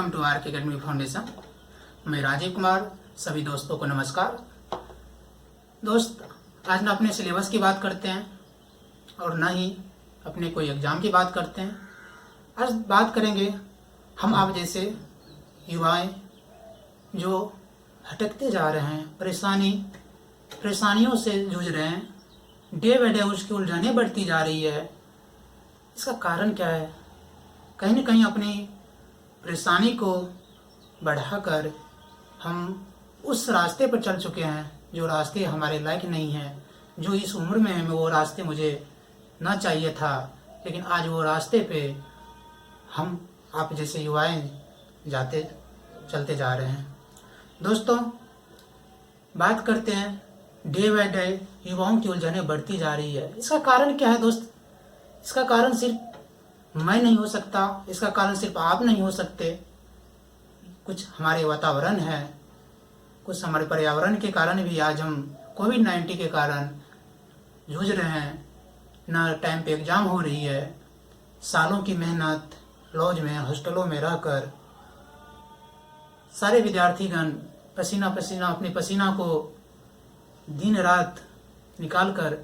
Welcome to are के academy foundation. मैं राजीव कुमार। सभी दोस्तों को नमस्कार। दोस्त, आज ना अपने सिलेबस की बात करते हैं और ना ही अपने कोई एग्ज़ाम की बात करते हैं। आज बात करेंगे हम आप जैसे युवाएं जो भटकते जा रहे हैं, परेशानियों से जूझ रहे हैं, डे बाय डे उसकी उलझनें बढ़ती जा रही है। इसका कारण क्या है? कहीं न कहीं अपनी परेशानी को बढ़ाकर हम उस रास्ते पर चल चुके हैं जो रास्ते हमारे लायक नहीं हैं। जो इस उम्र में वो रास्ते मुझे ना चाहिए था, लेकिन आज वो रास्ते पे हम आप जैसे युवाएं चलते जा रहे हैं। दोस्तों, बात करते हैं डे बाय डे युवाओं की उलझनें बढ़ती जा रही है। इसका कारण क्या है दोस्त? इसका कारण सिर्फ मैं नहीं हो सकता, इसका कारण सिर्फ आप नहीं हो सकते। कुछ हमारे वातावरण है, कुछ हमारे पर्यावरण के कारण भी आज हम कोविड-19 के कारण जूझ रहे हैं। ना टाइम पे एग्ज़ाम हो रही है, सालों की मेहनत लॉज में, हॉस्टलों में रहकर सारे विद्यार्थीगण पसीना पसीना अपने पसीना को दिन रात निकाल कर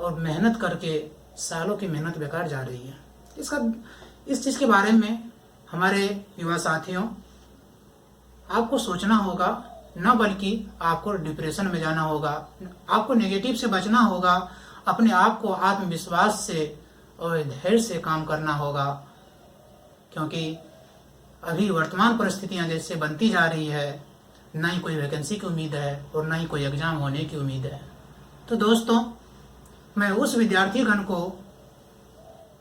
और मेहनत करके सालों की मेहनत बेकार जा रही है। इस चीज़ के बारे में हमारे युवा साथियों, आपको सोचना होगा, न बल्कि आपको डिप्रेशन में जाना होगा। आपको नेगेटिव से बचना होगा। अपने आप को आत्मविश्वास से और धैर्य से काम करना होगा, क्योंकि अभी वर्तमान परिस्थितियां जैसे बनती जा रही है, ना ही कोई वैकेंसी की उम्मीद है और ना ही कोई एग्ज़ाम होने की उम्मीद है। तो दोस्तों, मैं उस विद्यार्थीगण को,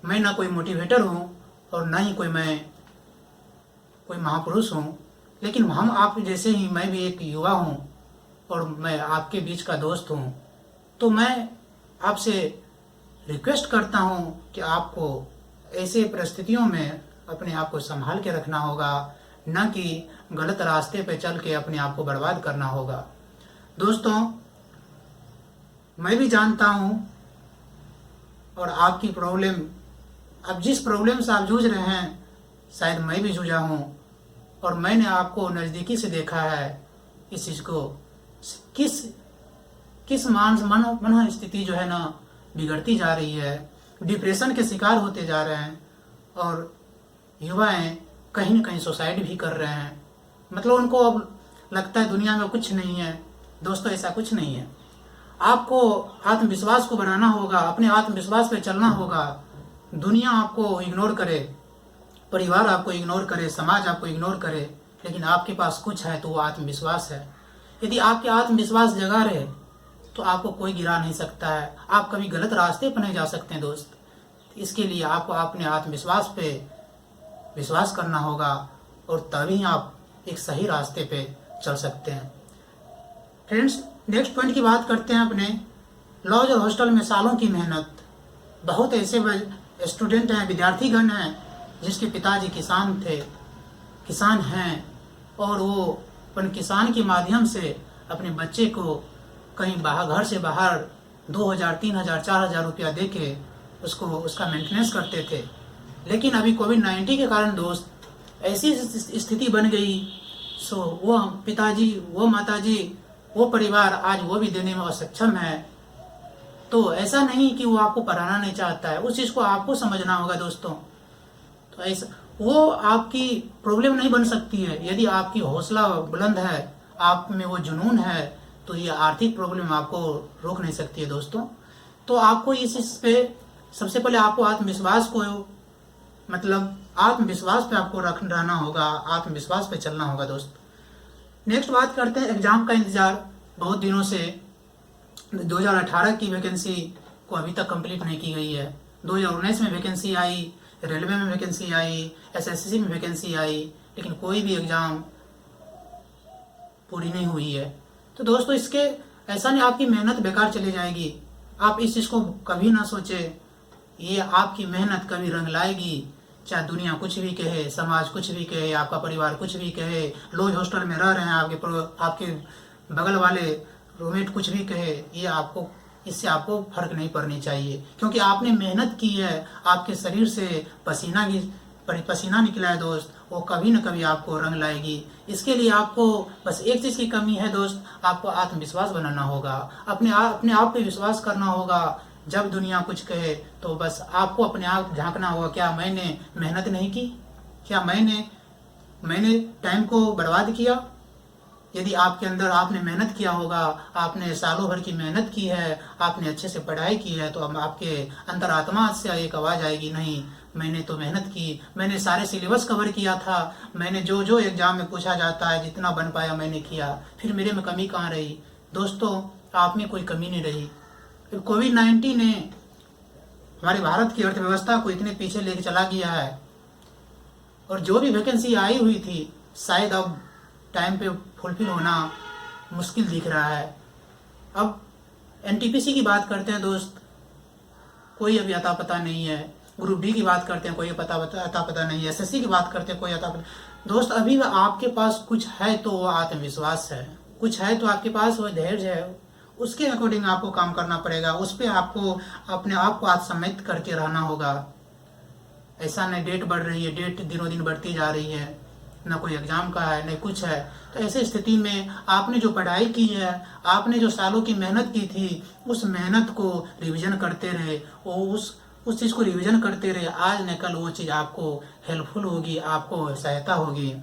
मैं ना कोई मोटिवेटर हूँ और ना ही कोई महापुरुष हूँ, लेकिन हम आप जैसे ही मैं भी एक युवा हूँ और मैं आपके बीच का दोस्त हूँ। तो मैं आपसे रिक्वेस्ट करता हूँ कि आपको ऐसे परिस्थितियों में अपने आप को संभाल के रखना होगा, न कि गलत रास्ते पे चल के अपने आप को बर्बाद करना होगा। दोस्तों, मैं भी जानता हूँ और आपकी प्रॉब्लम, अब जिस प्रॉब्लम से आप जूझ रहे हैं, शायद मैं भी जूझा हूँ और मैंने आपको नज़दीकी से देखा है इस चीज़ को, किस मन स्थिति जो है ना बिगड़ती जा रही है, डिप्रेशन के शिकार होते जा रहे हैं और युवाएं कहीं न कहीं सुसाइड भी कर रहे हैं। मतलब उनको अब लगता है दुनिया में कुछ नहीं है। दोस्तों, ऐसा कुछ नहीं है। आपको आत्मविश्वास को बढ़ाना होगा, अपने आत्मविश्वास पे चलना होगा। दुनिया आपको इग्नोर करे, परिवार आपको इग्नोर करे, समाज आपको इग्नोर करे, लेकिन आपके पास कुछ है तो वो आत्मविश्वास है। यदि आपके आत्मविश्वास जगा रहे तो आपको कोई गिरा नहीं सकता है। आप कभी गलत रास्ते पर नहीं जा सकते हैं दोस्त। इसके लिए आपको अपने आत्मविश्वास पे विश्वास करना होगा और तभी आप एक सही रास्ते पे चल सकते हैं। फ्रेंड्स, नेक्स्ट पॉइंट की बात करते हैं अपने लॉज और हॉस्टल में सालों की मेहनत। बहुत ऐसे स्टूडेंट हैं, विद्यार्थीगण हैं जिसके पिताजी किसान हैं और वो अपन किसान के माध्यम से अपने बच्चे को कहीं घर से बाहर 2000, 3000, 4000 रुपया दे के उसका मेंटेनेंस करते थे। लेकिन अभी कोविड-19 के कारण दोस्त ऐसी स्थिति बन गई, सो वो पिताजी, वो माताजी, वो परिवार आज वो भी देने में असक्षम है। तो ऐसा नहीं कि वो आपको पढ़ाना नहीं चाहता है, उस चीज़ को आपको समझना होगा दोस्तों। तो ऐसा वो आपकी प्रॉब्लम नहीं बन सकती है। यदि आपकी हौसला बुलंद है, आप में वो जुनून है, तो ये आर्थिक प्रॉब्लम आपको रोक नहीं सकती है दोस्तों। तो आपको इस पे सबसे पहले आपको आत्मविश्वास पे आपको रहना होगा, आत्मविश्वास पे चलना होगा दोस्त। नेक्स्ट बात करते हैं एग्जाम का इंतजार। बहुत दिनों से 2018 की वैकेंसी को अभी तक कंप्लीट नहीं की गई है। 2019 में वैकेंसी आई, रेलवे में वैकेंसी आई, एसएससी में वैकेंसी आई, लेकिन कोई भी एग्ज़ाम पूरी नहीं हुई है। तो दोस्तों, इसके ऐसा नहीं आपकी मेहनत बेकार चली जाएगी। आप इस चीज़ को कभी ना सोचे। ये आपकी मेहनत कभी रंग लाएगी, चाहे दुनिया कुछ भी कहे, समाज कुछ भी कहे, आपका परिवार कुछ भी कहे, लॉज हॉस्टल में रह रहे हैं आपके बगल वाले रूममेट कुछ भी कहे, इससे आपको फर्क नहीं पड़नी चाहिए, क्योंकि आपने मेहनत की है। आपके शरीर से पसीना निकला है दोस्त, वो कभी न कभी आपको रंग लाएगी। इसके लिए आपको बस एक चीज़ की कमी है दोस्त, आपको आत्मविश्वास बनाना होगा, अपने आप पे विश्वास करना होगा। जब दुनिया कुछ कहे तो बस आपको अपने आप झांकना होगा, क्या मैंने मेहनत नहीं की, क्या मैंने टाइम को बर्बाद किया। यदि आपके अंदर आपने मेहनत किया होगा, आपने सालों भर की मेहनत की है, आपने अच्छे से पढ़ाई की है, तो अब आपके अंदर आत्मा से एक आवाज़ आएगी, नहीं मैंने तो मेहनत की, मैंने सारे सिलेबस कवर किया था, मैंने जो जो एग्जाम में पूछा जाता है जितना बन पाया मैंने किया, फिर मेरे में कमी कहाँ रही। दोस्तों, आप में कोई कमी नहीं रही। कोविड-19 ने हमारे भारत की अर्थव्यवस्था को इतने पीछे लेके चला गया है, और जो भी वैकेंसी आई हुई थी शायद अब टाइम पे फुलफिल होना मुश्किल दिख रहा है। अब एनटीपीसी की बात करते हैं दोस्त, कोई अभी अता पता नहीं है। ग्रुप डी की बात करते हैं, कोई अता पता नहीं है। एसएससी की बात करते हैं, कोई अता पता। दोस्त, अभी आपके पास कुछ है तो वो आत्मविश्वास है, कुछ है तो आपके पास वो धैर्य है, उसके अकॉर्डिंग आपको काम करना पड़ेगा, उस पर आपको अपने आप को आत्मसम्मित करके रहना होगा। ऐसा नहीं डेट बढ़ रही है, डेट दिनों दिन बढ़ती जा रही है, ना कोई एग्जाम का है न कुछ है। तो ऐसे स्थिति में आपने जो पढ़ाई की है, आपने जो सालों की मेहनत की थी, उस मेहनत को रिवीजन करते रहे, और उस चीज़ को रिवीजन करते रहे। आज न कल वो चीज़ आपको हेल्पफुल होगी, आपको सहायता होगी।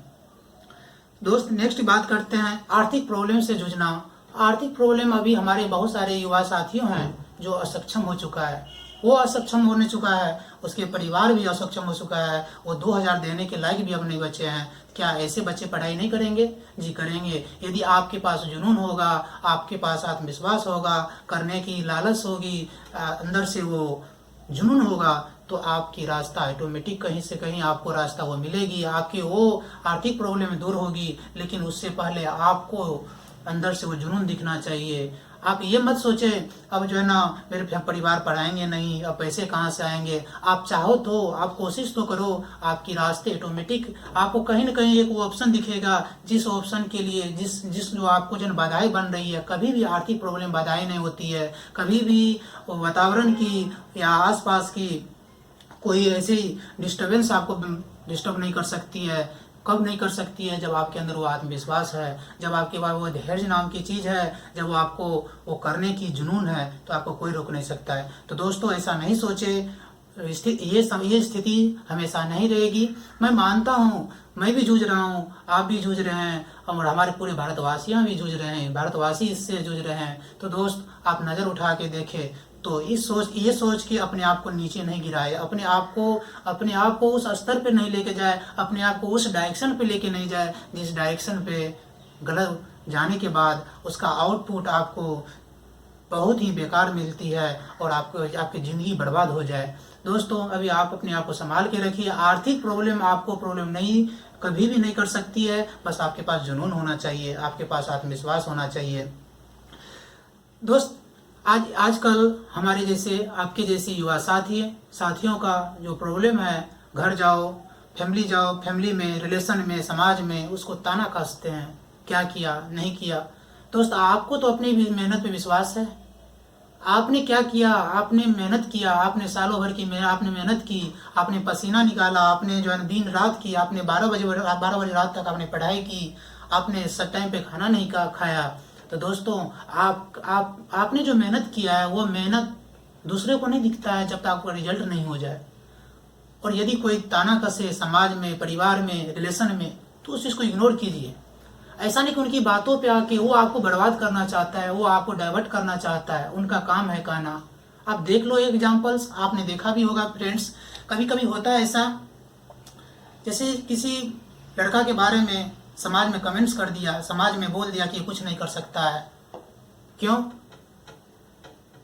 दोस्त, नेक्स्ट बात करते हैं आर्थिक प्रॉब्लम से जूझना। आर्थिक प्रॉब्लम अभी हमारे बहुत सारे युवा साथियों हैं जो असक्षम हो चुका है, वो असक्षम होने चुका है, उसके परिवार भी असक्षम हो चुका है, वो 2000 देने के लायक भी अब नहीं बचे हैं। क्या ऐसे बच्चे पढ़ाई नहीं करेंगे? जी करेंगे। यदि आपके पास जुनून होगा, आपके पास आत्मविश्वास होगा, करने की लालच होगी, अंदर से वो जुनून होगा, तो आपकी रास्ता ऑटोमेटिक कहीं से कहीं आपको रास्ता वो मिलेगी, आपकी वो आर्थिक प्रॉब्लम दूर होगी। लेकिन उससे पहले आपको अंदर से वो जुनून दिखना चाहिए। आप ये मत सोचे अब जो है ना मेरे परिवार पढ़ाएंगे नहीं, अब पैसे कहाँ से आएंगे। आप चाहो तो आप कोशिश तो करो, आपकी रास्ते ऑटोमेटिक आपको कहीं ना कहीं एक वो ऑप्शन दिखेगा, जिस ऑप्शन के लिए जिस जो आपको जो बाधाएं बन रही है। कभी भी आर्थिक प्रॉब्लम बाधाएं नहीं होती है, कभी भी वातावरण की या आसपास की कोई ऐसी डिस्टर्बेंस आपको डिस्टर्ब नहीं कर सकती है। कब नहीं कर सकती है? जब आपके अंदर वो आत्मविश्वास है, जब आपके पास वो धैर्य नाम की चीज़ है, जब वो आपको वो करने की जुनून है, तो आपको कोई रोक नहीं सकता है। तो दोस्तों, ऐसा नहीं सोचे, ये स्थिति हमेशा नहीं रहेगी। मैं मानता हूँ, मैं भी जूझ रहा हूँ, आप भी जूझ रहे हैं, और हमारे पूरे भारतवासियाँ भी जूझ रहे हैं, भारतवासी इससे जूझ रहे हैं। तो दोस्त, आप नज़र उठा के देखें तो ये सोच के अपने आप को नीचे नहीं गिराए, अपने आप को उस स्तर पे नहीं लेके जाए, अपने आप को उस डायरेक्शन पे लेके नहीं जाए जिस डायरेक्शन पे गलत जाने के बाद उसका आउटपुट आपको बहुत ही बेकार मिलती है और आपकी ज़िंदगी बर्बाद हो जाए। दोस्तों, अभी आप अपने आप को संभाल के रखिए। आर्थिक प्रॉब्लम आपको प्रॉब्लम नहीं कभी भी नहीं कर सकती है। बस आपके पास जुनून होना चाहिए, आपके पास आत्मविश्वास होना चाहिए। दोस्त, आजकल हमारे जैसे आपके जैसे युवा साथियों का जो प्रॉब्लम है, घर जाओ, फैमिली में, रिलेशन में, समाज में उसको ताना कसते हैं, क्या किया नहीं किया। दोस्त, आपको तो अपनी मेहनत पे विश्वास है। आपने क्या किया? आपने मेहनत किया, आपने सालों भर की आपने मेहनत की, आपने पसीना निकाला, आपने जो है दिन रात की, आपने 12 बजे रात तक आपने पढ़ाई की, आपने सब टाइम पे खाना नहीं खाया। तो दोस्तों, आपने जो मेहनत किया है वो मेहनत दूसरे को नहीं दिखता है जब तक आपका रिजल्ट नहीं हो जाए। और यदि कोई ताना कसे समाज में, परिवार में, रिलेशन में, तो उस चीज़ को इग्नोर कीजिए। ऐसा नहीं कि उनकी बातों पे आके वो आपको बर्बाद करना चाहता है, वो आपको डाइवर्ट करना चाहता है, उनका काम है कहना। आप देख लो एग्जाम्पल्स, आपने देखा भी होगा फ्रेंड्स, कभी कभी होता है ऐसा, जैसे किसी लड़का के बारे में समाज में कमेंट्स कर दिया, समाज में बोल दिया कि कुछ नहीं कर सकता है। क्यों?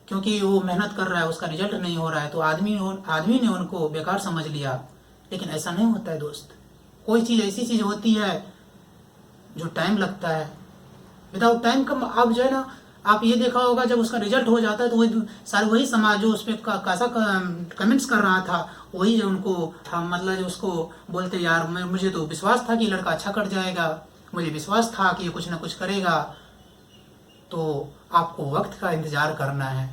क्योंकि वो मेहनत कर रहा है, उसका रिजल्ट नहीं हो रहा है, तो आदमी ने उनको बेकार समझ लिया। लेकिन ऐसा नहीं होता है दोस्त। कोई चीज़ ऐसी चीज़ होती है जो टाइम लगता है। विदाउट टाइम का आप जो है ना, आप ये देखा होगा जब उसका रिजल्ट हो जाता है तो वही समाज जो उस पर कैसा कमेंट्स कर रहा था, वही जो उनको मतलब जो उसको बोलते, यार मुझे तो विश्वास था कि लड़का अच्छा कर जाएगा, मुझे विश्वास था कि ये कुछ ना कुछ करेगा। तो आपको वक्त का इंतज़ार करना है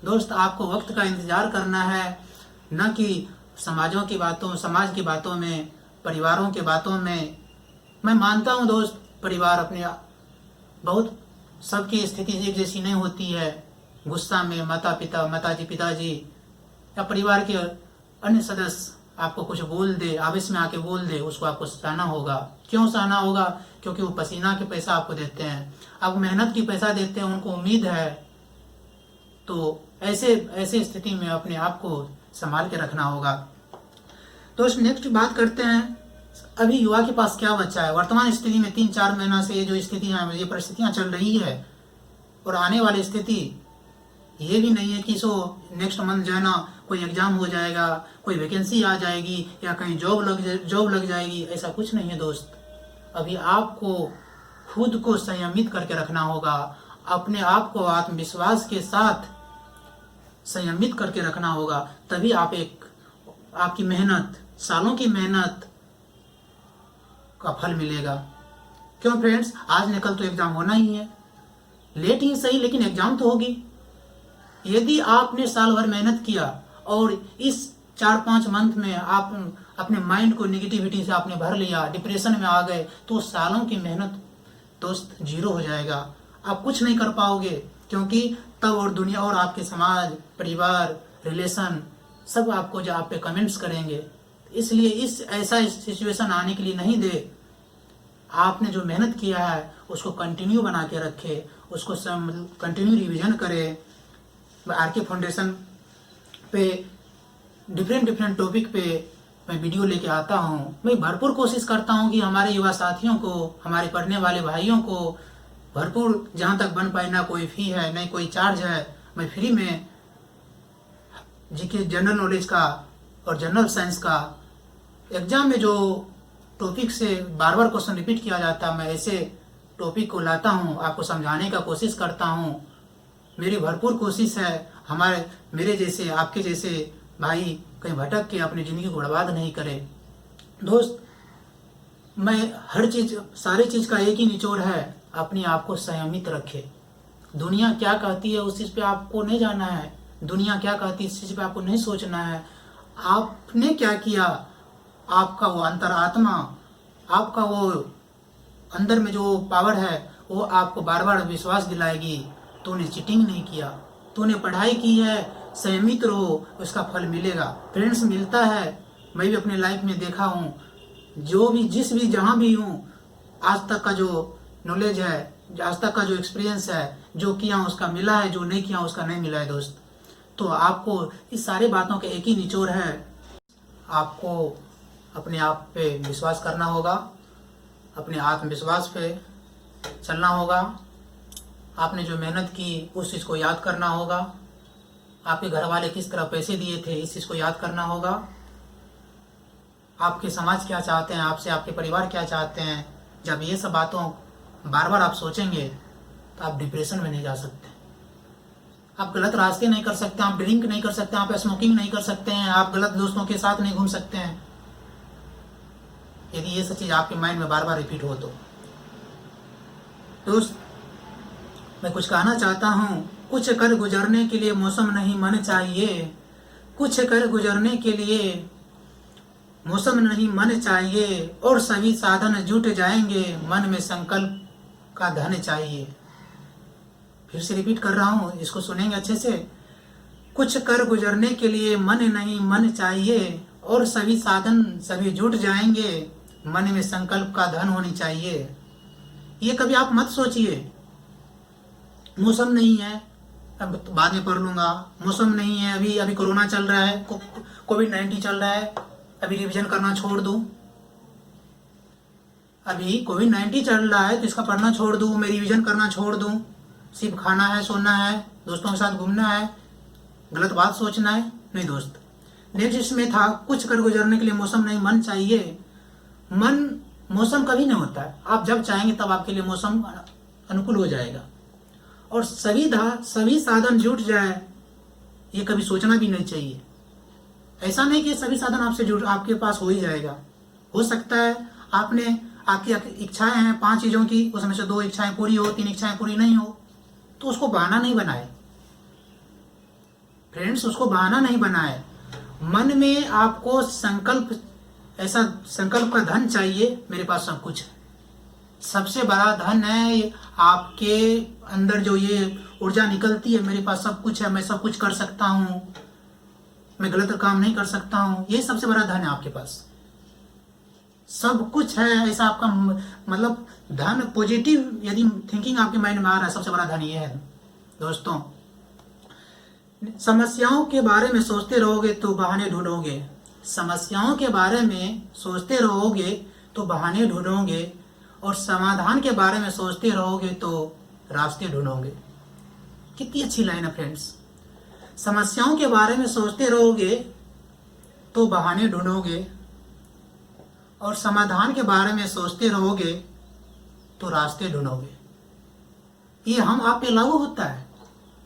दोस्त, आपको वक्त का इंतज़ार करना है, न कि समाज की बातों में, परिवारों के बातों में। मैं मानता हूँ दोस्त, परिवार अपने बहुत सबकी स्थिति एक जैसी नहीं होती है। गुस्सा में माताजी पिताजी या परिवार के अन्य सदस्य आपको कुछ बोल दे, आवेश में आके बोल दे, उसको आपको सहना होगा। क्यों सहना होगा? क्योंकि वो पसीना के पैसा आपको देते हैं, आप मेहनत की पैसा देते हैं, उनको उम्मीद है। तो ऐसे स्थिति में अपने आप को संभाल के रखना होगा। तो नेक्स्ट बात करते हैं, अभी युवा के पास क्या बचा है। वर्तमान स्थिति में 3-4 महीना से ये जो स्थितियाँ, ये परिस्थितियाँ चल रही है, और आने वाली स्थिति ये भी नहीं है कि नेक्स्ट मंथ जो है ना कोई एग्जाम हो जाएगा, कोई वैकेंसी आ जाएगी या कहीं जॉब लग जाएगी। ऐसा कुछ नहीं है दोस्त। अभी आपको खुद को संयमित करके रखना होगा, अपने आप को आत्मविश्वास के साथ संयमित करके रखना होगा। तभी आपकी मेहनत, सालों की मेहनत का फल मिलेगा। क्यों फ्रेंड्स, आज न कल तो एग्जाम होना ही है, लेट ही सही लेकिन एग्जाम तो होगी। यदि आपने साल भर मेहनत किया और इस 4-5 मंथ में आप अपने माइंड को निगेटिविटी से आपने भर लिया, डिप्रेशन में आ गए, तो सालों की मेहनत दोस्त जीरो हो जाएगा। आप कुछ नहीं कर पाओगे, क्योंकि तब और दुनिया और आपके समाज, परिवार, रिलेशन सब आपको जो आप पे कमेंट्स करेंगे। इसलिए ऐसा सिचुएशन आने के लिए नहीं दे। आपने जो मेहनत किया है उसको कंटिन्यू बना के रखे, उसको कंटिन्यू रिवीजन करे। आरके फाउंडेशन पे डिफरेंट टॉपिक पे मैं वीडियो लेके आता हूँ। मैं भरपूर कोशिश करता हूँ कि हमारे युवा साथियों को, हमारे पढ़ने वाले भाइयों को भरपूर जहाँ तक बन पाए, ना कोई फी है ना कोई चार्ज है, मैं फ्री में जीके जनरल नॉलेज का और जनरल साइंस का एग्जाम में जो टॉपिक से बार बार क्वेश्चन रिपीट किया जाता है, मैं ऐसे टॉपिक को लाता हूँ, आपको समझाने का कोशिश करता हूँ। मेरी भरपूर कोशिश है मेरे जैसे, आपके जैसे भाई कहीं भटक के अपनी ज़िंदगी को बर्बाद नहीं करे। दोस्त, मैं सारी चीज़ का एक ही निचोड़ है, अपने आप को संयमित रखे। दुनिया क्या कहती है उस चीज़ पे आपको नहीं जाना है, दुनिया क्या कहती है इस चीज़ पे आपको नहीं सोचना है। आपने क्या किया, आपका वो अंतरात्मा, आपका वो अंदर में जो पावर है, वो आपको बार बार विश्वास दिलाएगी तूने चीटिंग नहीं किया, तूने पढ़ाई की है, संयमित रहो, उसका फल मिलेगा। फ्रेंड्स, मिलता है। मैं भी अपने लाइफ में देखा हूँ, जहाँ भी हूँ, आज तक का जो नॉलेज है, आज तक का जो एक्सपीरियंस है, जो किया उसका मिला है, जो नहीं किया उसका नहीं मिला है दोस्त। तो आपको इस सारी बातों के एक ही निचोड़ है, आपको अपने आप पे विश्वास करना होगा, अपने आत्मविश्वास पे चलना होगा। आपने जो मेहनत की उस चीज़ को याद करना होगा। आपके घर वाले किस तरह पैसे दिए थे, इस चीज़ को याद करना होगा। आपके समाज क्या चाहते हैं आपसे, आपके परिवार क्या चाहते हैं। जब ये सब बातों बार बार आप सोचेंगे तो आप डिप्रेशन में नहीं जा सकते, आप गलत रास्ते नहीं कर सकते, आप ड्रिंक नहीं कर सकते, आप स्मोकिंग नहीं कर सकते हैं, आप गलत दोस्तों के साथ नहीं घूम सकते हैं, यदि ये सब चीज़ आपके माइंड में बार बार रिपीट हो तो। दोस्त, मैं कुछ कहना चाहता हूँ, कुछ कर गुजरने के लिए मौसम नहीं मन चाहिए, कुछ कर गुजरने के लिए मौसम नहीं मन चाहिए, और सभी साधन जुट जाएंगे, मन में संकल्प का धन चाहिए। फिर से रिपीट कर रहा हूँ, इसको सुनेंगे अच्छे से। कुछ कर गुजरने के लिए मन चाहिए, और सभी साधन सभी जुट जाएंगे, मन में संकल्प का धन होनी चाहिए। ये कभी आप मत सोचिए मौसम नहीं है, अब बाद में पढ़ लूंगा, मौसम नहीं है, अभी कोरोना चल रहा है, कोविड-19 चल रहा है, अभी रिवीजन करना छोड़ दूं, अभी कोविड-19 चल रहा है तो इसका पढ़ना छोड़ दूं, मैं रिवीजन करना छोड़ दूं, सिर्फ खाना है, सोना है, दोस्तों के साथ घूमना है, गलत बात सोचना है? नहीं दोस्त। नेक्स्ट इसमें था, कुछ कर गुजरने के लिए मौसम नहीं मन चाहिए। मौसम कभी नहीं होता है, आप जब चाहेंगे तब आपके लिए मौसम अनुकूल हो जाएगा, और सभी साधन जुट जाए, ये कभी सोचना भी नहीं चाहिए। ऐसा नहीं कि सभी साधन आपके पास हो ही जाएगा। हो सकता है आपकी इच्छाएं हैं 5 चीजों की, उसमें से 2 इच्छाएं पूरी हो, 3 इच्छाएं पूरी नहीं हो, तो उसको बहाना नहीं बनाए फ्रेंड्स, उसको बहाना नहीं बनाए। मन में आपको संकल्प, ऐसा संकल्प का धन चाहिए, मेरे पास सब कुछ है। सबसे बड़ा धन है ये आपके अंदर जो ये ऊर्जा निकलती है, मेरे पास सब कुछ है, मैं सब कुछ कर सकता हूँ, मैं गलत काम नहीं कर सकता हूँ, ये सबसे बड़ा धन है आपके पास। सब कुछ है ऐसा आपका मतलब धन, पॉजिटिव यदि थिंकिंग आपके माइंड में आ रहा है, सबसे बड़ा धन ये है दोस्तों। समस्याओं के बारे में सोचते रहोगे तो बहाने ढूंढोगे, समस्याओं के बारे में सोचते रहोगे तो बहाने ढूंढोगे, और समाधान के बारे में सोचते रहोगे तो रास्ते ढूंढोगे। कितनी अच्छी लाइन है फ्रेंड्स। समस्याओं के बारे में सोचते रहोगे तो बहाने ढूंढोगे, और समाधान के बारे में सोचते रहोगे तो रास्ते ढूंढोगे। ये आप पे लागू होता है,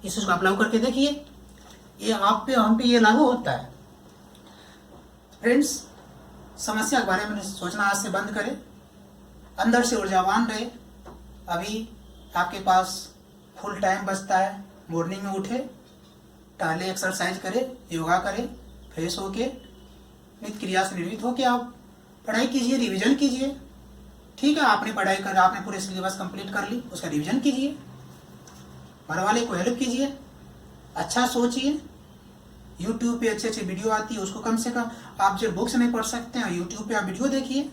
इस चीज को आप लागू करके देखिए, ये आप पे हम पे ये लागू होता है फ्रेंड्स। समस्या के बारे में सोचना आज से बंद करें, अंदर से ऊर्जावान रहे। अभी आपके पास फुल टाइम बचता है, मॉर्निंग में उठे, टहले, एक्सरसाइज करें, योगा करें, फ्रेश होके नित्य क्रिया से निर्मित होके आप पढ़ाई कीजिए, रिवीजन कीजिए। ठीक है, आपने पढ़ाई कर, आपने पूरे सिलेबस कंप्लीट कर ली, उसका रिवीजन कीजिए, घर वाले को हेल्प कीजिए, अच्छा सोचिए। यूट्यूब पे अच्छे अच्छे वीडियो आती है, उसको कम से कम, आप जो बुक्स नहीं पढ़ सकते हैं यूट्यूब पे आप वीडियो देखिए।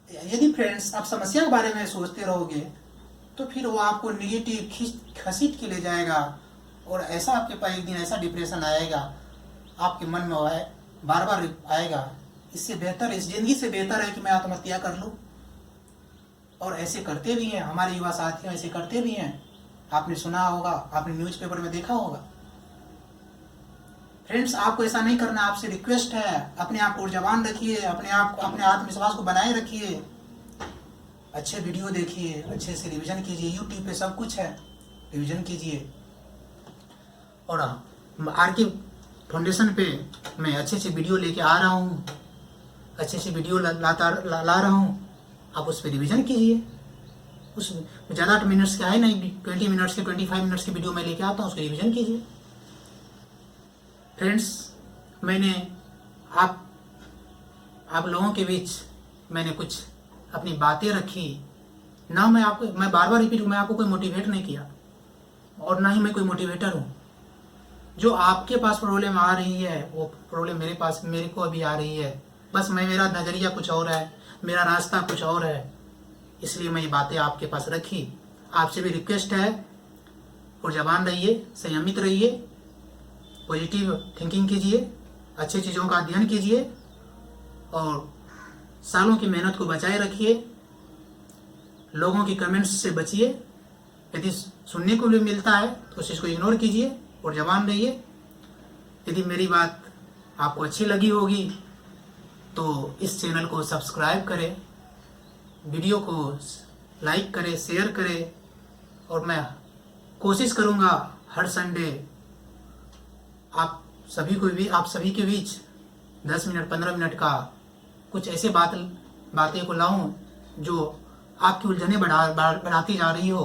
यदि फ्रेंड्स आप समस्या के बारे में सोचते रहोगे तो फिर वो आपको निगेटिव घसीट के ले जाएगा, और ऐसा आपके पास एक दिन ऐसा डिप्रेशन आएगा आपके मन में बार बार आएगा। इससे बेहतर, इस जिंदगी से बेहतर है कि मैं आत्महत्या कर लूं। और ऐसे करते भी हैं हमारे युवा साथी, ऐसे करते भी हैं, आपने सुना होगा, आपने न्यूज़पेपर में देखा होगा। फ्रेंड्स आपको ऐसा नहीं करना, आपसे रिक्वेस्ट है, अपने आप को ऊर्जावान रखिए, अपने आत्मविश्वास को बनाए रखिए, अच्छे वीडियो देखिए, अच्छे से रिवीजन कीजिए। यूट्यूब पे सब कुछ है, रिवीजन कीजिए। और आरके फाउंडेशन पे मैं अच्छे से वीडियो लेके आ रहा हूँ, अच्छे से वीडियो ला रहा हूँ, आप उस पर रिवीजन कीजिए। उस ज़्यादा मिनट्स के है नहीं, 20 मिनट्स के 25 मिनट्स की वीडियो मैं लेके आता हूँ, उसको रिवीजन कीजिए। फ्रेंड्स मैंने आप लोगों के बीच मैंने कुछ अपनी बातें रखी ना, मैं बार बार रिपीट, मैं आपको कोई मोटिवेट नहीं किया और ना ही मैं कोई मोटिवेटर हूँ। जो आपके पास प्रॉब्लम आ रही है वो प्रॉब्लम मेरे को अभी आ रही है, बस मेरा नज़रिया कुछ और है, मेरा रास्ता कुछ और है, इसलिए मैं ये बातें आपके पास रखी। आपसे भी रिक्वेस्ट है, ऊर्जावान रहिए, संयमित रहिए, पॉजिटिव थिंकिंग कीजिए, अच्छी चीज़ों का अध्ययन कीजिए, और सालों की मेहनत को बचाए रखिए। लोगों की कमेंट्स से बचिए, यदि सुनने को भी मिलता है तो उस चीज़ को इग्नोर कीजिए, ऊर्जावान रहिए। यदि मेरी बात आपको अच्छी लगी होगी तो इस चैनल को सब्सक्राइब करें, वीडियो को लाइक करें, शेयर करें, और मैं कोशिश करूँगा हर संडे आप सभी के बीच 10 मिनट 15 मिनट का कुछ ऐसे बातें को लाऊं जो आपकी उलझने बढ़ाती जा रही हो।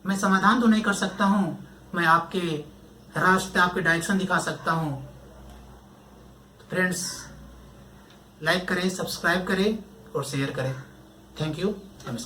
मैं समाधान तो नहीं कर सकता हूँ, मैं आपके रास्ते, आपके डायरेक्शन दिखा सकता हूँ। फ्रेंड्स लाइक करें, सब्सक्राइब करें और शेयर करें। थैंक यू, नमस्कार।